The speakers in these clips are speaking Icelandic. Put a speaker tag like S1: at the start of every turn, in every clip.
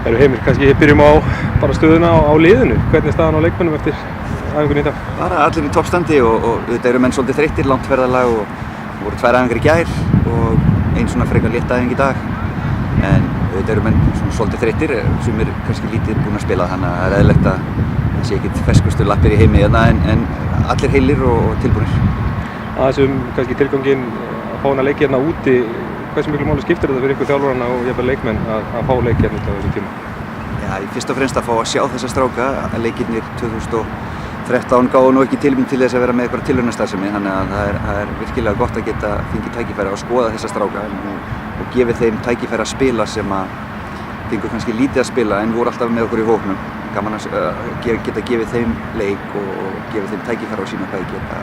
S1: Heimir, kannski byrjum á bara stöðuna á liðinu. Hvernig er staðan á leikmönnum eftir æfingunni í dag?
S2: Bara allir í toppstandi og auðvitað eru menn svolítið þreyttir, langt ferðalag og voru 2 æfingar í gær og ein svona frekar létt æfing í dag. En auðvitað eru menn svona svolítið þreyttir, sumir kannski lítið búin að spila, þannig að það er eðlilegt að það sé ekkert ferskustu lappir í heimi hérna en allir heilir og tilbúnir.
S1: Aðeins kannski tilganginn að fá hana leiki hérna úti. Hversu miklu máli skiptir þetta fyrir ykkur þjálfarana og jafnvel leikmenn að fá leiki hérna út á þessu tíma?
S2: Já, fyrst og fremst að fá að sjá þessa stráka. Leikirnir 2013 gáðu nú ekki tilefni til þess að vera með eitthvað tilraunastarfsemi, þannig að það er virkilega gott að geta fengið tækifæri að skoða þessa stráka og gefið þeim tækifæri að spila sem að fengu kannski lítið að spila en voru alltaf með okkur í hópnum. Gaman að geta gefið þeim leik og gefið þeim tækifæri að sýna hvað þeir geta.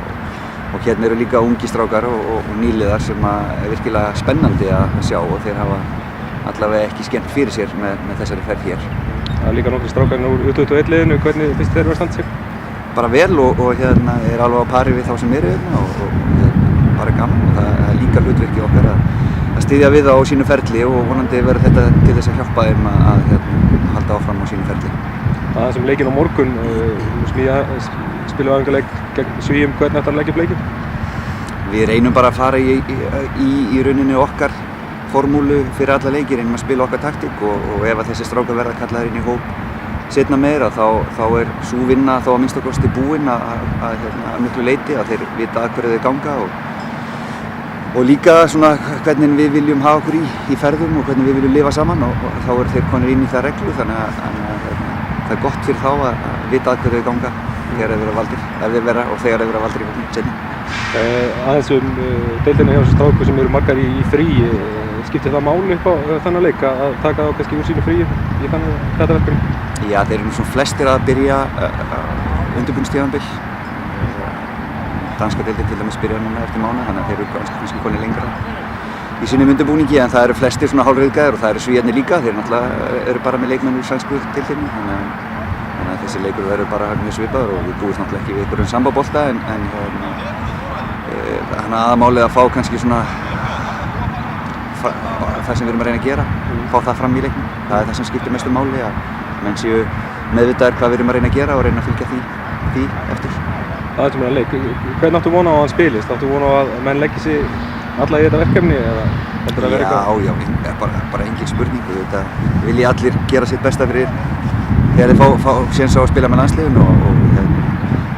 S2: Og hérna eru líka ungi strákar og nýliðar sem er virkilega spennandi að sjá og þeir hafa allavega ekki skemmt fyrir sér með þessari ferð hér.
S1: Það er líka nokkri strákar úr U21 liðinu, hvernig finnst þeir að standa sig?
S2: Bara vel og hérna er alveg á pari við þá sem eru hérna og bara gaman og það er líka hlutverki okkar að styðja við það á sínu ferli og vonandi verður þetta til þess að hjálpa þeim að halda áfram á sínu ferli.
S1: Það sem leikinn á morgun, spilum við æfingarleik gegn Svíum, hvernig ætlar að leggja upp leikinn?
S2: Við reynum bara að fara í rauninni okkar formúlu fyrir alla leikir, reynum að spila okkar taktík og ef að þessi strákar verða kallaðir inn í hóp seinna meira þá er sú vinna þá að minnsta kosti búin að miklu leyti að þeir vita að hverju þeir ganga og líka svona hvernig við viljum hafa okkur í ferðum og hvernig við viljum lifa saman og þá eru þeir konur inn í það reglu þannig að það er gott fyrir þá að vita að hverju þeir ganga þegar þeir vera valdir, ef þeir vera og þegar þeir vera valdir í hópnum seinna.
S1: Aðeins deildina hjá þessu stráku sem eru margar í fríi, skiptir það máli upp á þannig leik að taka þá kannski úr sínu fríi í þetta verkefni?
S2: Já, þeir eru svona flestir að byrja undirbúningstímabil. Danska deildin til dæmis byrja núna eftir mánuð, þannig að þeir eru kannski konir lengra í sínum undirbúningi en það eru flestir svona hálfreiðgæðir og það eru Svíarnir líka, þeir náttúrulega eru bara með leikmenn úr sænsku deildinni þannig að þessi leikur verður bara mjög svipaður og við búumst náttúrulega ekki við einhverjum sambabolta en þannig að aðmálið að fá kannski svona það sem við erum að reyna að gera, fá það fram í leiknum. Það er það sem skiptir mestu máli að menn séu meðvitaðir hvað við erum að reyna að gera og reyna að fylgja því eftir.
S1: Það er sem er að leik. Hvernig áttu von á að hann spilist? Áttu von á að menn leggji sig alla í þetta verkefni eða heldur það að vera eitthvað?
S2: Já, bara engin spurning. Þetta vilja allir gera sitt besta fyrir þegar þeir fá séns á að spila með landsliðinu og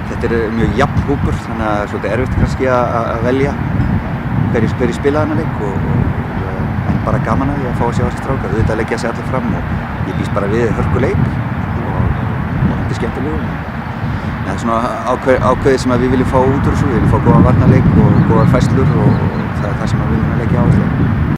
S2: þetta er mjög jafn hópur þannig að það er svolítið erfitt kannski að velja hverju spila þennan leik en bara gaman að því að fá að sjá þessi strákar. Þetta leggja sig allir fram og ég býst bara við hörkuleik og þetta er skemmtilegur. Það er svona ákveðið sem við viljum fá út úr þessu, við viljum fá góðan varnarleik og góðar færslur og það er það sem við viljum leggja áherslu á.